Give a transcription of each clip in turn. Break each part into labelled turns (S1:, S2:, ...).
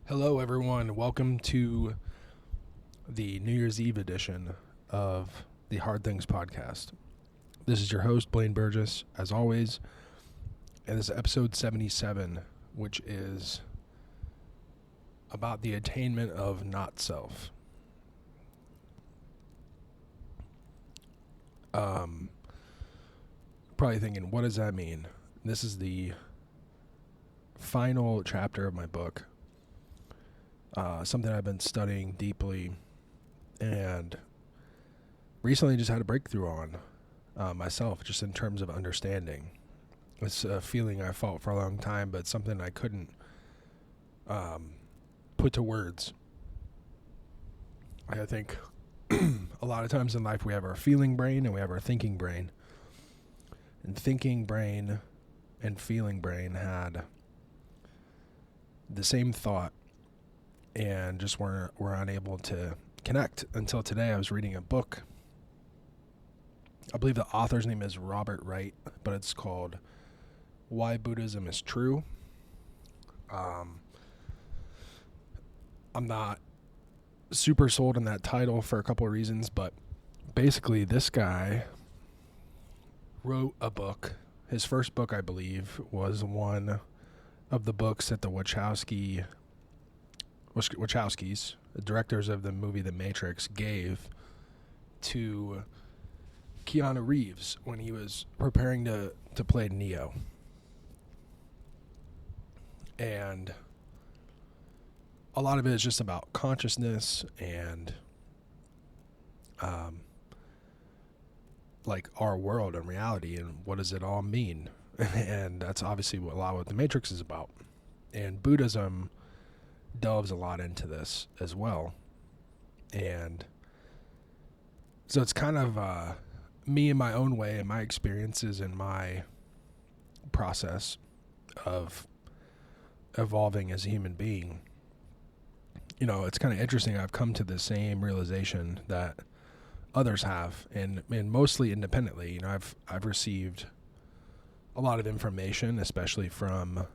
S1: Hello, everyone. Welcome to the New Year's Eve edition of the Hard Things podcast. This is your host, Blaine Burgess, as always, and this is episode 77, which is about the attainment of not self. Probably thinking, what does that mean? This is the final chapter of my book, something I've been studying deeply and recently just had a breakthrough on myself, just in terms of understanding. It's a feeling I felt for a long time, but something I couldn't put to words. I think a lot of times in life we have our feeling brain and we have our thinking brain. And thinking brain and feeling brain had the same thought and just were unable to connect until today. I was reading a book. I believe the author's name is Robert Wright, but it's called Why Buddhism is True. I'm not super sold on that title for a couple of reasons, but basically this guy wrote a book. His first book, I believe, was one of the books that the Wachowskis, the directors of the movie The Matrix, gave to Keanu Reeves when he was preparing to play Neo. And a lot of it is just about consciousness and like our world and reality and what does it all mean. And that's obviously a lot what The Matrix is about. And Buddhism delves a lot into this as well. And so it's kind of me in my own way and my experiences and my process of evolving as a human being. You know, it's kind of interesting. I've come to the same realization that others have, and mostly independently. You know, I've received a lot of information, especially from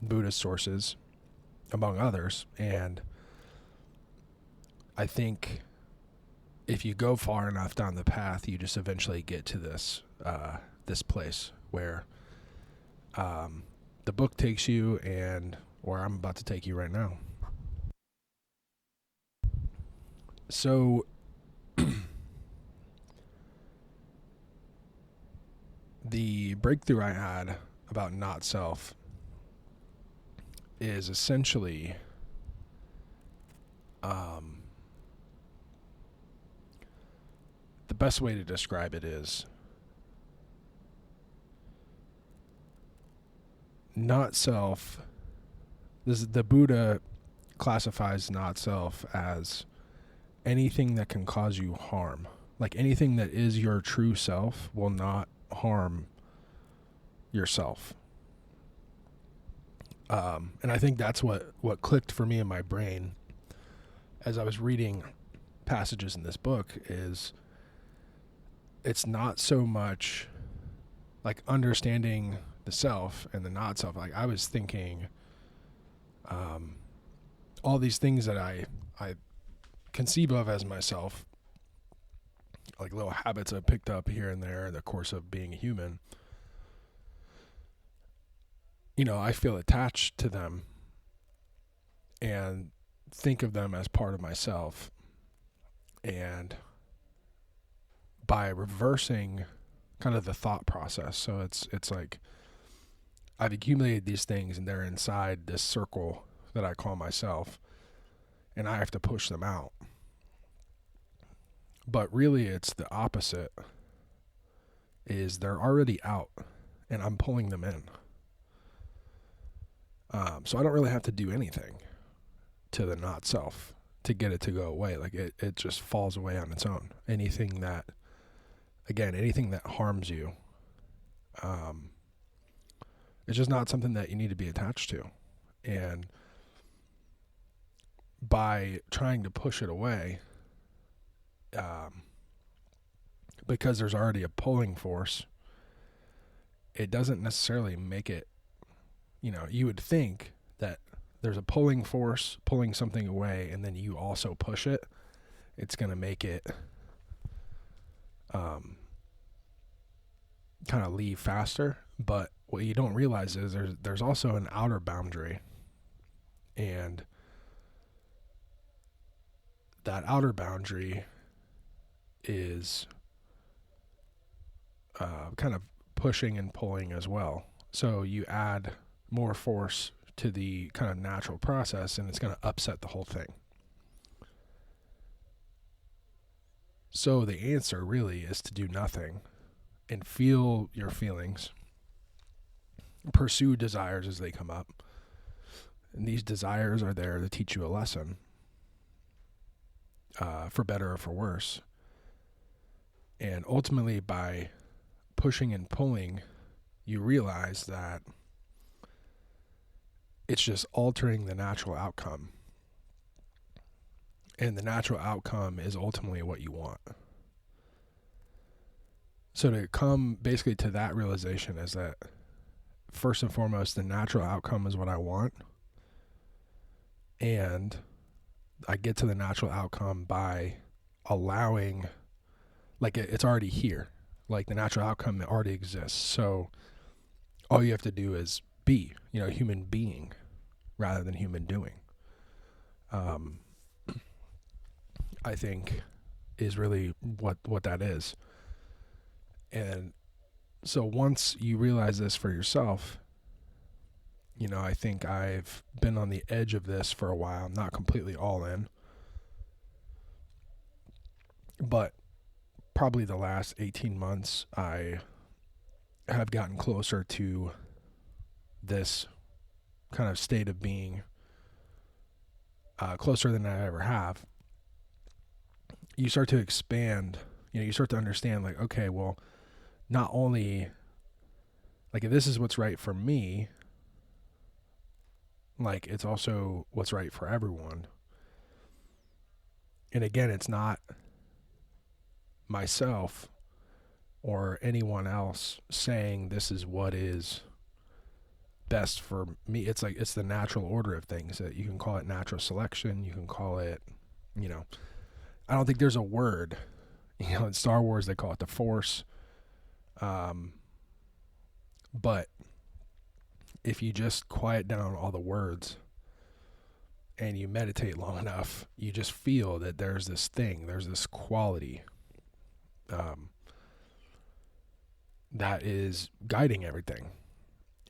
S1: Buddhist sources, among others, and I think if you go far enough down the path, you just eventually get to this place where the book takes you, and where I'm about to take you right now. So the breakthrough I had about not self is essentially the best way to describe it is not self. This is, the Buddha classifies not self as anything that can cause you harm. Like anything that is your true self will not harm yourself. And I think that's what clicked for me in my brain as I was reading passages in this book is it's not so much like understanding the self and the not self. Like I was thinking all these things that I conceive of as myself, like little habits I've picked up here and there in the course of being a human. You know, I feel attached to them and think of them as part of myself. And by reversing kind of the thought process, so it's like I've accumulated these things and they're inside this circle that I call myself, and I have to push them out. But really it's the opposite, is they're already out and I'm pulling them in. So I don't really have to do anything to the not self to get it to go away. Like it just falls away on its own. Anything that harms you, it's just not something that you need to be attached to. And by trying to push it away, because there's already a pulling force, it doesn't necessarily make it, you know, you would think that there's a pulling force pulling something away, and then you also push it, it's going to make it kind of leave faster. But what you don't realize is there's also an outer boundary, and that outer boundary is kind of pushing and pulling as well. So you add more force to the kind of natural process, and it's going to upset the whole thing. So the answer really is to do nothing and feel your feelings, pursue desires as they come up. And these desires are there to teach you a lesson, for better or for worse. And ultimately, by pushing and pulling, you realize that it's just altering the natural outcome. And the natural outcome is ultimately what you want. So to come basically to that realization is that, first and foremost, the natural outcome is what I want. And I get to the natural outcome by allowing, like, it's already here. Like, the natural outcome already exists. So all you have to do is be, human being rather than human doing. I think is really what that is. And so once you realize this for yourself, I think I've been on the edge of this for a while. I'm not completely all in, but probably the last 18 months, I have gotten closer to this kind of state of being, closer than I ever have. You start to expand, you start to understand, like, okay, well, not only, like, if this is what's right for me, like, it's also what's right for everyone. And again, it's not myself or anyone else saying this is what is best for me. It's like, it's the natural order of things. That you can call it natural selection. You can call it, I don't think there's a word, in Star Wars they call it the Force. But if you just quiet down all the words and you meditate long enough, you just feel that there's this thing, there's this quality, that is guiding everything.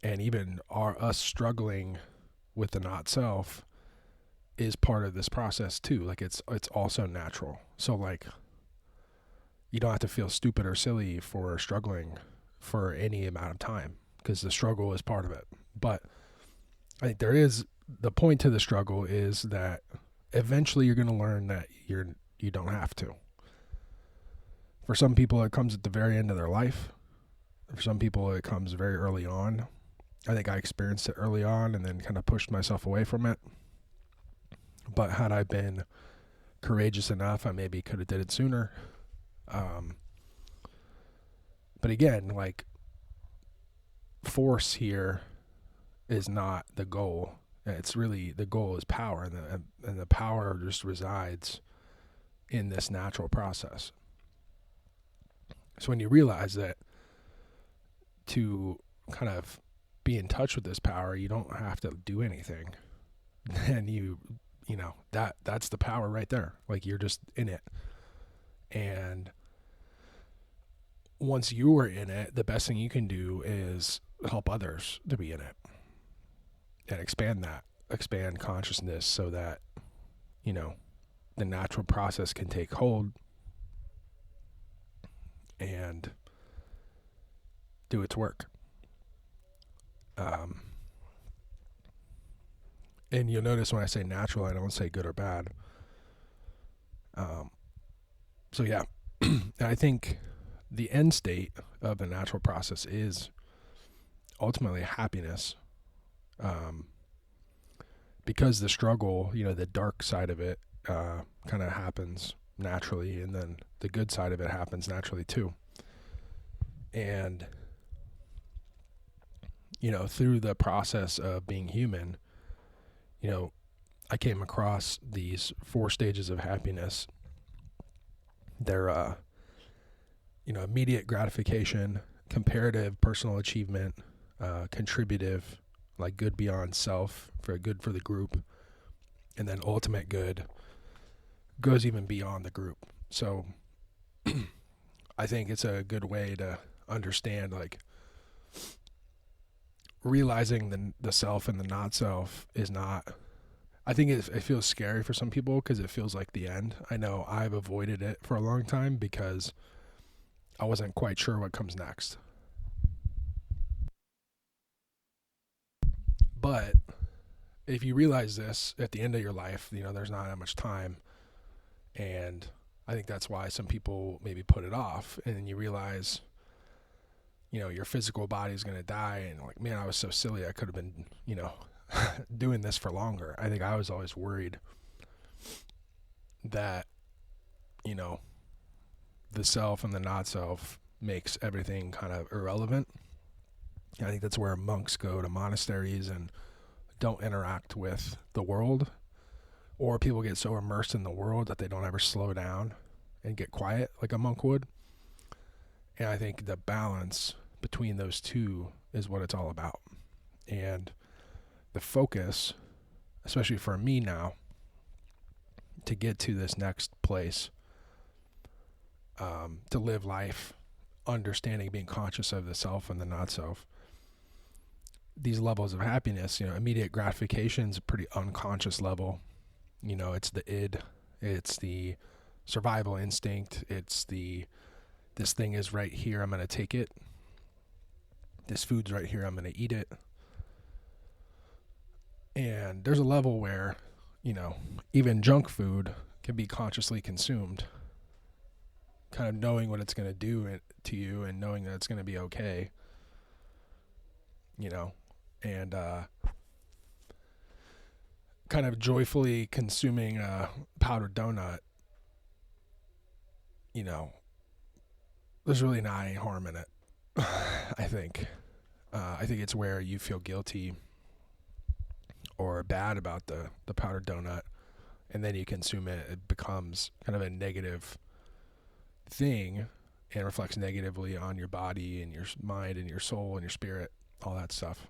S1: And even us struggling with the not self is part of this process too. Like, it's also natural. So, like, you don't have to feel stupid or silly for struggling for any amount of time, because the struggle is part of it. But I think the point to the struggle is that eventually you're going to learn that you don't have to. For some people, it comes at the very end of their life. For some people, it comes very early on. I think I experienced it early on and then kind of pushed myself away from it. But had I been courageous enough, I maybe could have did it sooner. But again, like, force here is not the goal. It's really, the goal is power, and the power just resides in this natural process. So when you realize that to kind of be in touch with this power, you don't have to do anything, then that's the power right there. Like, you're just in it. And once you are in it, the best thing you can do is help others to be in it and expand consciousness so that, the natural process can take hold and do its work. And you'll notice when I say natural, I don't say good or bad. So yeah, and I think the end state of the natural process is ultimately happiness. Because the struggle, the dark side of it, kind of happens naturally, and then the good side of it happens naturally too. And, through the process of being human, you know, I came across these 4 stages of happiness. They're, immediate gratification, comparative personal achievement, contributive, like good beyond self, for good for the group, and then ultimate good goes even beyond the group. So I think it's a good way to understand, like, realizing the self and the not self is not. I think it feels scary for some people because it feels like the end. I know I've avoided it for a long time because I wasn't quite sure what comes next. But if you realize this at the end of your life, there's not that much time. And I think that's why some people maybe put it off. And then you realize, your physical body is going to die. And like, man, I was so silly. I could have been, doing this for longer. I think I was always worried that, the self and the not self makes everything kind of irrelevant. I think that's where monks go to monasteries and don't interact with the world, or people get so immersed in the world that they don't ever slow down and get quiet like a monk would. And I think the balance between those two is what it's all about. And the focus, especially for me now, to get to this next place, to live life understanding, being conscious of the self and the not self, these levels of happiness, immediate gratification is a pretty unconscious level. It's the id, it's the survival instinct, it's this thing is right here, I'm going to take it. This food's right here, I'm going to eat it. And there's a level where, even junk food can be consciously consumed, kind of knowing what it's going to do to you and knowing that it's going to be okay, and kind of joyfully consuming a powdered donut, there's really not any harm in it. I think it's where you feel guilty or bad about the powdered donut, and then you consume it. It becomes kind of a negative thing and reflects negatively on your body and your mind and your soul and your spirit, all that stuff.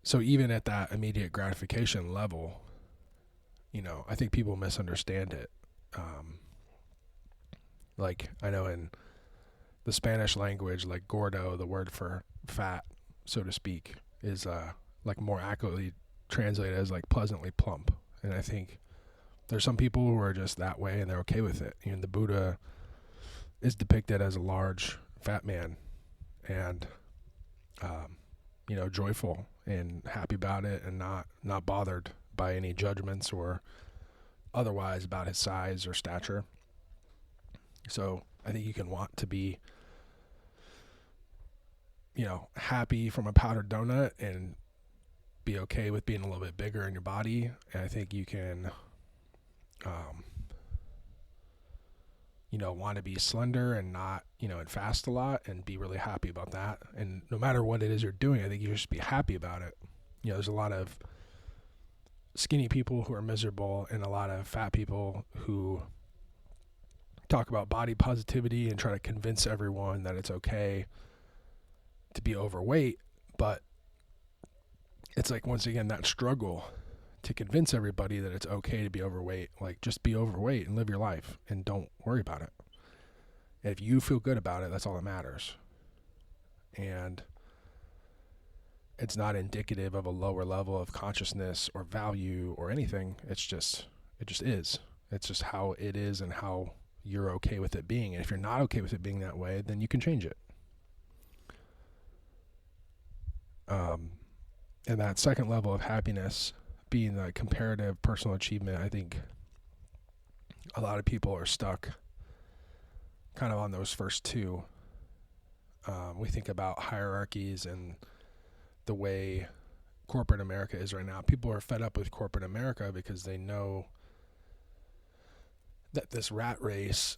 S1: So even at that immediate gratification level, I think people misunderstand it. Like, I know in the Spanish language, like gordo, the word for fat, so to speak, is like more accurately translated as like pleasantly plump. And I think there's some people who are just that way and they're okay with it. The Buddha is depicted as a large fat man and, joyful and happy about it and not bothered by any judgments or otherwise about his size or stature. So I think you can want to be, happy from a powdered donut and be okay with being a little bit bigger in your body. And I think you can, want to be slender and not, and fast a lot and be really happy about that. And no matter what it is you're doing, I think you should be happy about it. There's a lot of skinny people who are miserable and a lot of fat people who talk about body positivity and try to convince everyone that it's okay to be overweight. But it's like, once again, that struggle to convince everybody that it's okay to be overweight. Like, just be overweight and live your life and don't worry about it. And if you feel good about it, that's all that matters. And it's not indicative of a lower level of consciousness or value or anything. It just is. It's just how it is and how you're okay with it being. And if you're not okay with it being that way, then you can change it. And that second level of happiness being the comparative personal achievement, I think a lot of people are stuck kind of on those first two. We think about hierarchies and the way corporate America is right now. People are fed up with corporate America because they know that this rat race,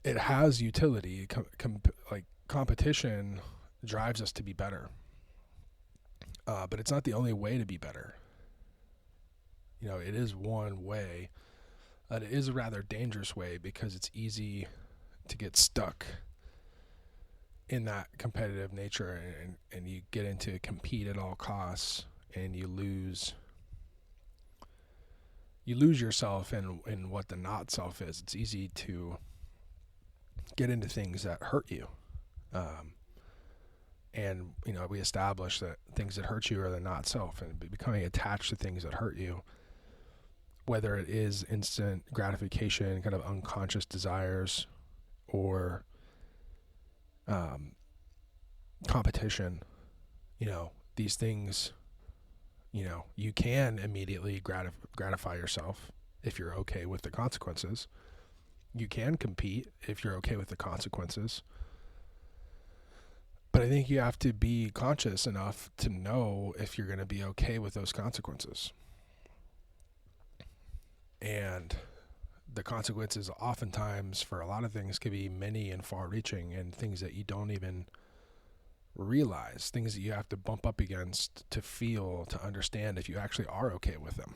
S1: it has utility. Like, competition drives us to be better. But it's not the only way to be better. It is one way. It is a rather dangerous way because it's easy to get stuck in that competitive nature, and you get into compete at all costs, and you lose yourself in what the not self is. It's easy to get into things that hurt you. And we establish that things that hurt you are the not self, and becoming attached to things that hurt you, whether it is instant gratification, kind of unconscious desires, or competition, these things, you can immediately gratify yourself if you're okay with the consequences. You can compete if you're okay with the consequences. But I think you have to be conscious enough to know if you're going to be okay with those consequences. And the consequences oftentimes for a lot of things can be many and far-reaching, and things that you don't even realize, things that you have to bump up against to feel, to understand if you actually are okay with them.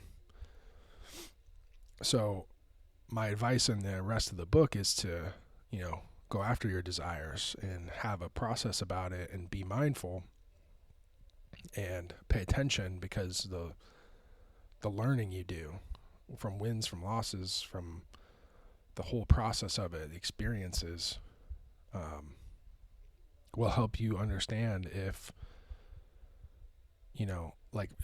S1: So my advice in the rest of the book is to, go after your desires and have a process about it and be mindful and pay attention, because the learning you do from wins, from losses, from the whole process of it, the experiences, will help you understand if, it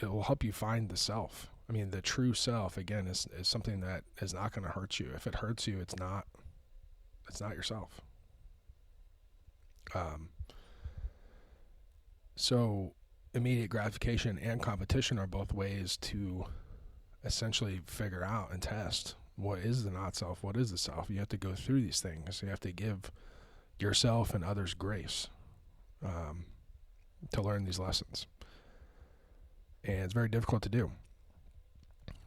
S1: will help you find the self. I mean, the true self, again, is something that is not going to hurt you. If it hurts you, it's not yourself. So immediate gratification and competition are both ways to essentially figure out and test what is the not self, what is the self. You have to go through these things. You have to give yourself and others grace to learn these lessons. And it's very difficult to do.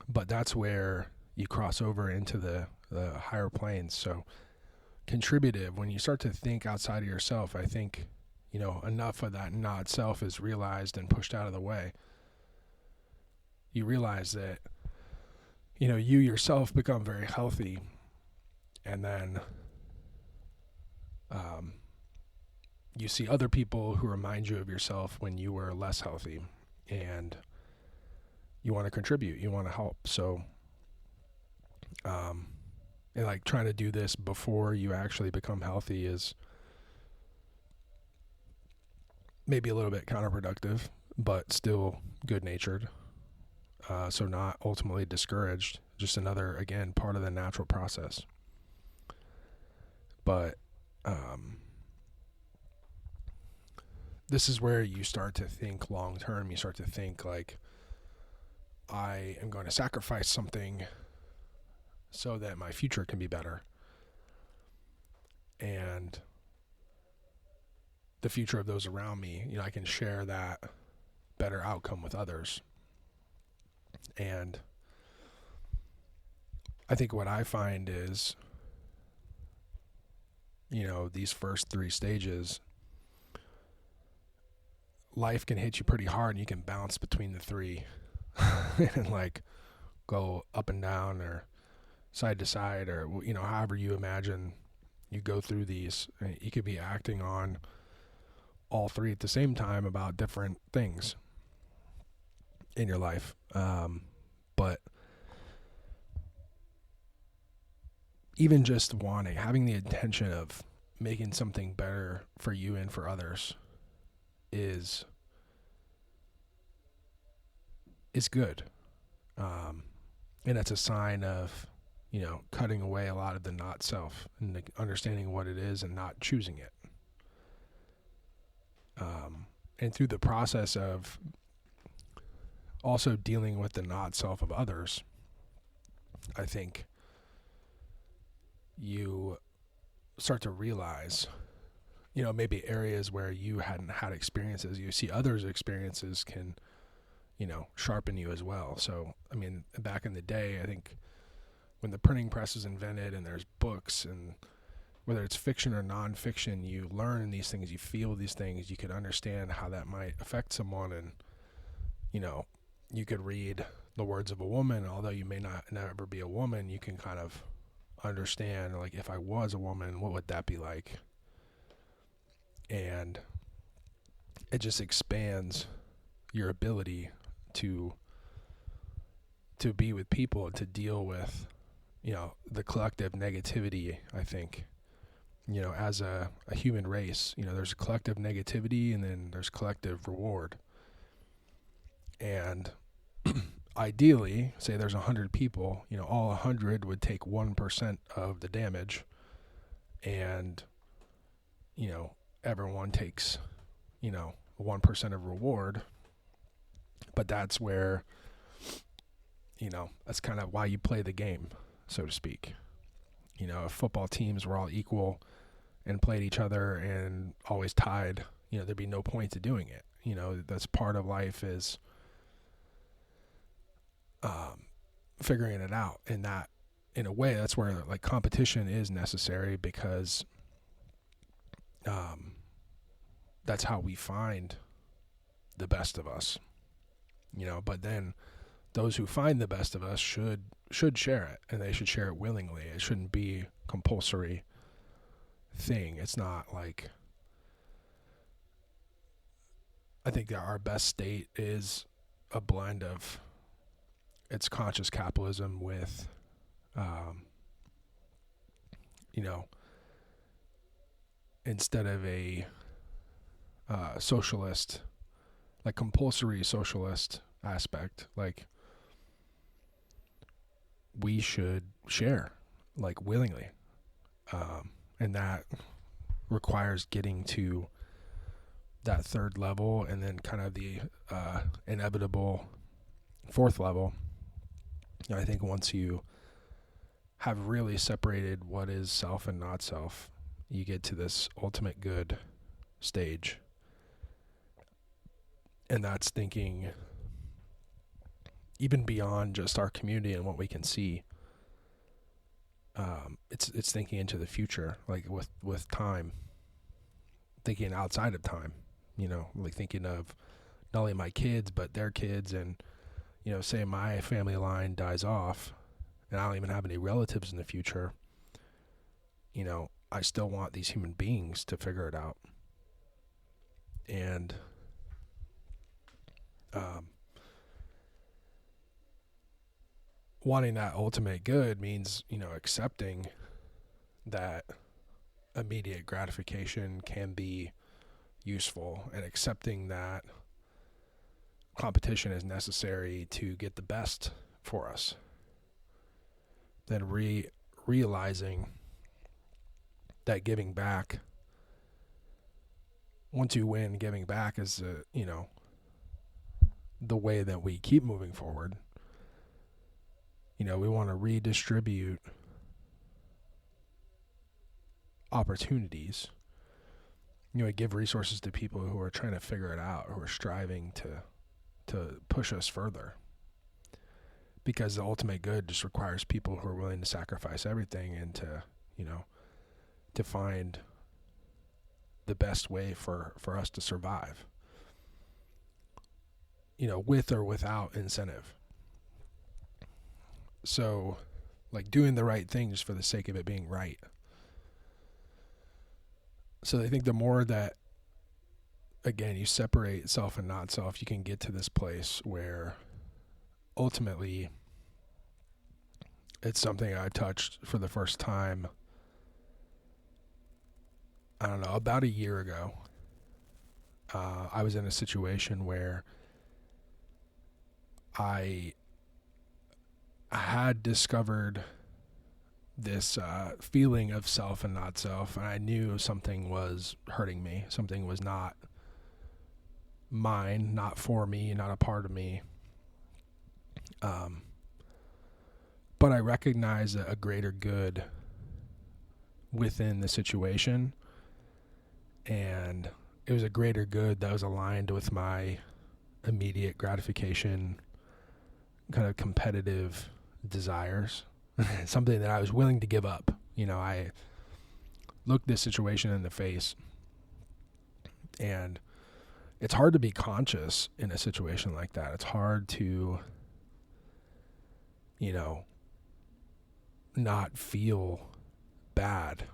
S1: But that's where you cross over into the higher planes. So contributive, when you start to think outside of yourself, I think, enough of that not self is realized and pushed out of the way. You realize that, you yourself become very healthy, and then you see other people who remind you of yourself when you were less healthy, and you want to contribute, you want to help. So, and like trying to do this before you actually become healthy is maybe a little bit counterproductive, but still good-natured. So not ultimately discouraged, just another, again, part of the natural process. But this is where you start to think long-term. You start to think like, I am going to sacrifice something so that my future can be better. And the future of those around me, I can share that better outcome with others. And I think what I find is, these first 3 stages, life can hit you pretty hard, and you can bounce between the 3 and like go up and down or side to side, or, however you imagine you go through these. You could be acting on all 3 at the same time about different things in your life. But even just having the intention of making something better for you and for others is good. And that's a sign of, cutting away a lot of the not self and understanding what it is and not choosing it. And through the process of also dealing with the not self of others, I think you start to realize, maybe areas where you hadn't had experiences. You see others' experiences can, sharpen you as well. So, I mean, back in the day, I think when the printing press was invented and there's books, and whether it's fiction or nonfiction, you learn these things, you feel these things, you can understand how that might affect someone. And you could read the words of a woman, although you may not never be a woman, you can kind of understand, like, if I was a woman, what would that be like? And it just expands your ability to be with people, to deal with, the collective negativity, I think. As a human race, there's collective negativity and then there's collective reward. And ideally, say there's 100 people, all 100 would take 1% of the damage, and, everyone takes, 1% of reward. But that's where, that's kind of why you play the game, so to speak. If football teams were all equal and played each other and always tied, there'd be no point to doing it. That's part of life, is figuring it out. And that, in a way, that's where, like, competition is necessary, because that's how we find the best of us. But then those who find the best of us should share it, and they should share it willingly. It shouldn't be compulsory thing. It's not like, I think that our best state is a blend of, it's conscious capitalism with, instead of a socialist, like compulsory socialist aspect, like, we should share, like, willingly. And that requires getting to that third level, and then kind of the inevitable fourth level. I think once you have really separated what is self and not self, you get to this ultimate good stage. And that's thinking even beyond just our community and what we can see. It's thinking into the future, like with time, thinking outside of time, like thinking of not only my kids, but their kids. And, say my family line dies off and I don't even have any relatives in the future, I still want these human beings to figure it out. And, wanting that ultimate good means, accepting that immediate gratification can be useful, and accepting that competition is necessary to get the best for us. Then realizing that giving back, once you win, giving back is, the way that we keep moving forward. We want to redistribute opportunities, give resources to people who are trying to figure it out, who are striving to push us further. Because the ultimate good just requires people who are willing to sacrifice everything and to find the best way for us to survive, with or without incentive. So, like, doing the right thing just for the sake of it being right. So I think the more that, again, you separate self and not self, you can get to this place where ultimately it's something I touched for the first time, I don't know, about a year ago. I was in a situation where I had discovered this feeling of self and not self, and I knew something was hurting me. Something was not mine, not for me, not a part of me. But I recognized a greater good within the situation, and it was a greater good that was aligned with my immediate gratification, kind of competitive desires. Something that I was willing to give up. I looked this situation in the face, and it's hard to be conscious in a situation like that. It's hard to, you know, not feel bad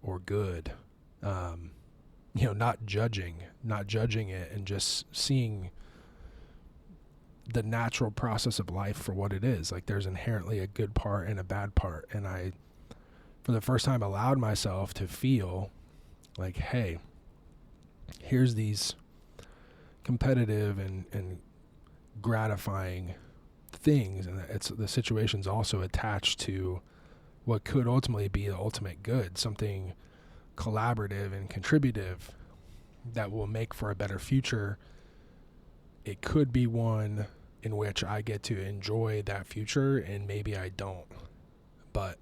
S1: or good. Not judging it, and just seeing the natural process of life for what it is. Like, there's inherently a good part and a bad part. And I, for the first time, allowed myself to feel like, hey, here's these competitive and gratifying things, and it's the situation's also attached to what could ultimately be the ultimate good, something collaborative and contributive that will make for a better future. It could be one in which I get to enjoy that future, and maybe I don't. But,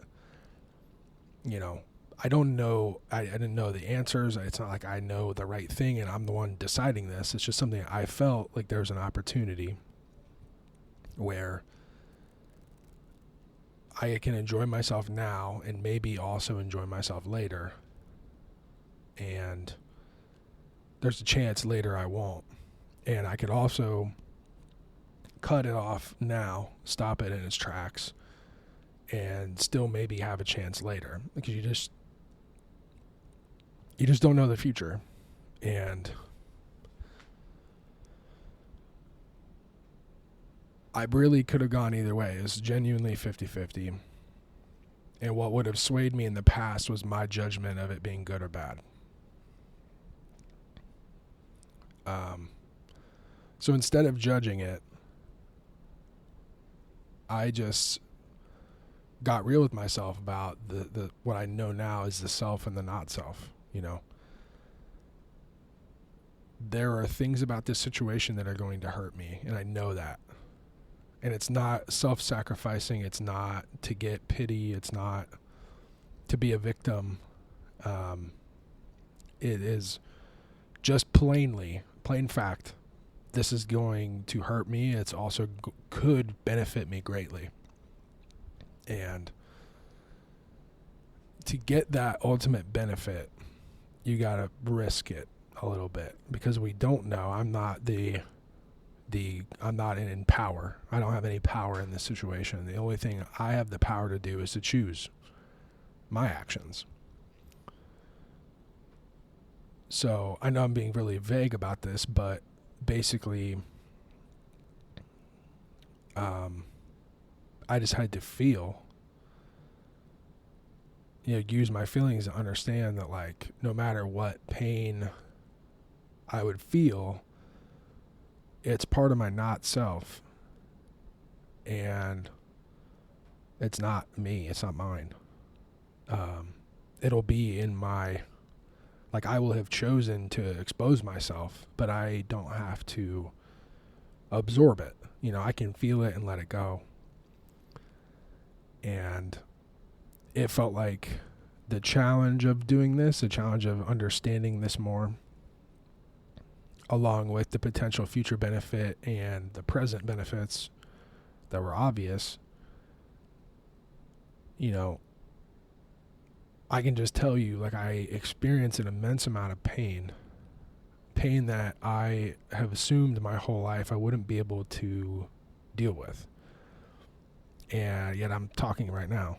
S1: I don't know. I didn't know the answers. It's not like I know the right thing and I'm the one deciding this. It's just something I felt like there was an opportunity where I can enjoy myself now and maybe also enjoy myself later. And there's a chance later I won't. And I could also cut it off now, stop it in its tracks, and still maybe have a chance later. Because you just don't know the future. And I really could have gone either way. It's genuinely 50-50. And what would have swayed me in the past was my judgment of it being good or bad. So instead of judging it, I just got real with myself about the what I know now is the self and the not self. There are things about this situation that are going to hurt me, and I know that. And it's not self-sacrificing. It's not to get pity. It's not to be a victim. It is just plain fact. This is going to hurt me. It's also could benefit me greatly. And to get that ultimate benefit, you got to risk it a little bit, because we don't know. I'm not I'm not in power. I don't have any power in this situation. The only thing I have the power to do is to choose my actions. So I know I'm being really vague about this, but basically, I just had to feel, use my feelings to understand that, like, no matter what pain I would feel, it's part of my not self, and it's not me. It's not mine. It'll be in my, like, I will have chosen to expose myself, but I don't have to absorb it. I can feel it and let it go. And it felt like the challenge of doing this, the challenge of understanding this more, along with the potential future benefit and the present benefits that were obvious, I can just tell you, like, I experienced an immense amount of pain that I have assumed my whole life I wouldn't be able to deal with. And yet I'm talking right now.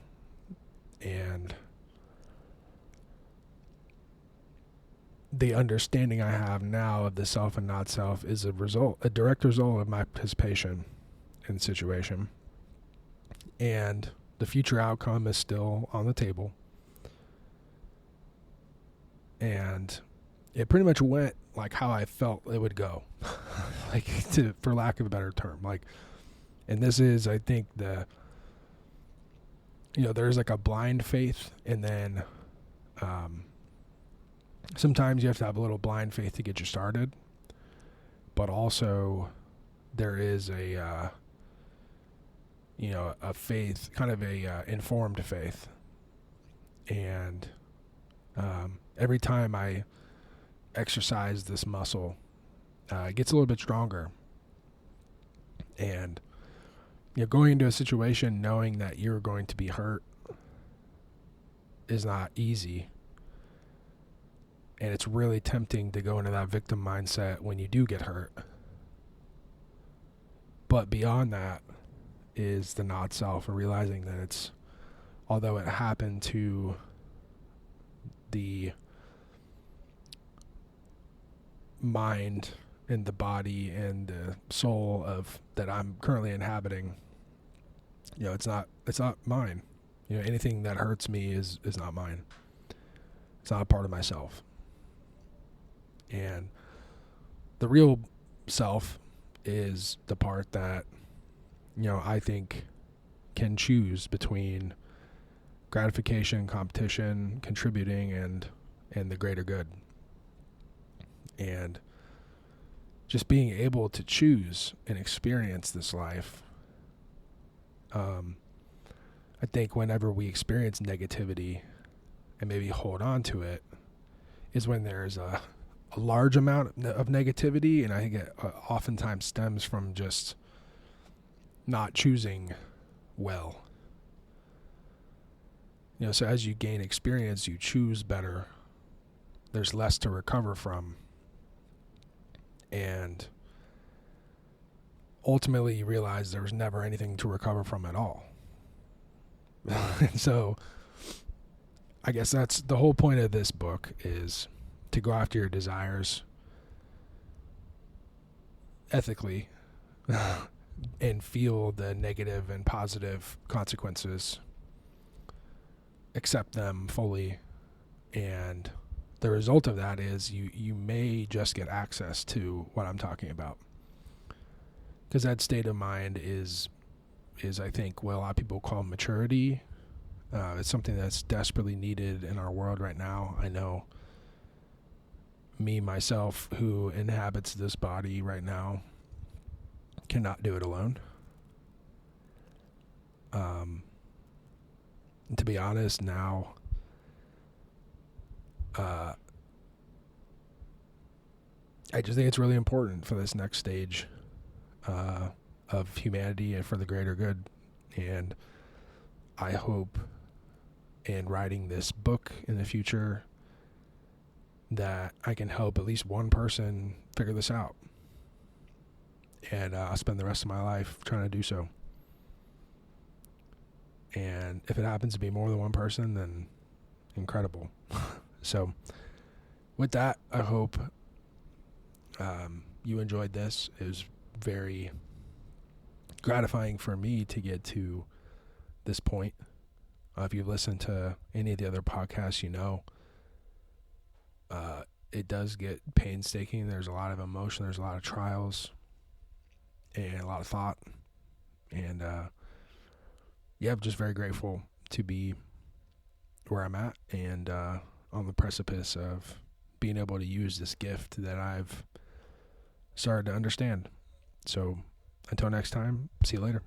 S1: And the understanding I have now of the self and not self is a direct result of my participation in the situation. And the future outcome is still on the table. And it pretty much went like how I felt it would go, for lack of a better term. And this is, I think, there's like a blind faith, and then sometimes you have to have a little blind faith to get you started. But also there is a faith, kind of a informed faith. And every time I exercise this muscle, it gets a little bit stronger. And going into a situation knowing that you're going to be hurt is not easy. And it's really tempting to go into that victim mindset when you do get hurt. But beyond that is the not self, and realizing that it's, although it happened to the mind and the body and the soul of that I'm currently inhabiting, it's not mine. Anything that hurts me is not mine. It's not a part of myself. And the real self is the part that, I think can choose between gratification, competition, contributing, and the greater good. And just being able to choose and experience this life. I think whenever we experience negativity and maybe hold on to it is when there's a large amount of negativity, and I think it oftentimes stems from just not choosing well. So as you gain experience, you choose better. There's less to recover from. And ultimately you realize there was never anything to recover from at all. And so I guess that's the whole point of this book, is to go after your desires ethically and feel the negative and positive consequences, accept them fully, and the result of that is you may just get access to what I'm talking about. Because that state of mind is I think what a lot of people call maturity. It's something that's desperately needed in our world right now. I know me, myself, who inhabits this body right now, cannot do it alone. To be honest, now, I just think it's really important for this next stage of humanity and for the greater good. And I hope in writing this book in the future that I can help at least one person figure this out. And I'll spend the rest of my life trying to do so. And if it happens to be more than one person, then incredible. So with that, I hope you enjoyed this. It was very gratifying for me to get to this point. If you've listened to any of the other podcasts, it does get painstaking. There's a lot of emotion. There's a lot of trials and a lot of thought. And I'm just very grateful to be where I'm at and on the precipice of being able to use this gift that I've started to understand. So until next time, see you later.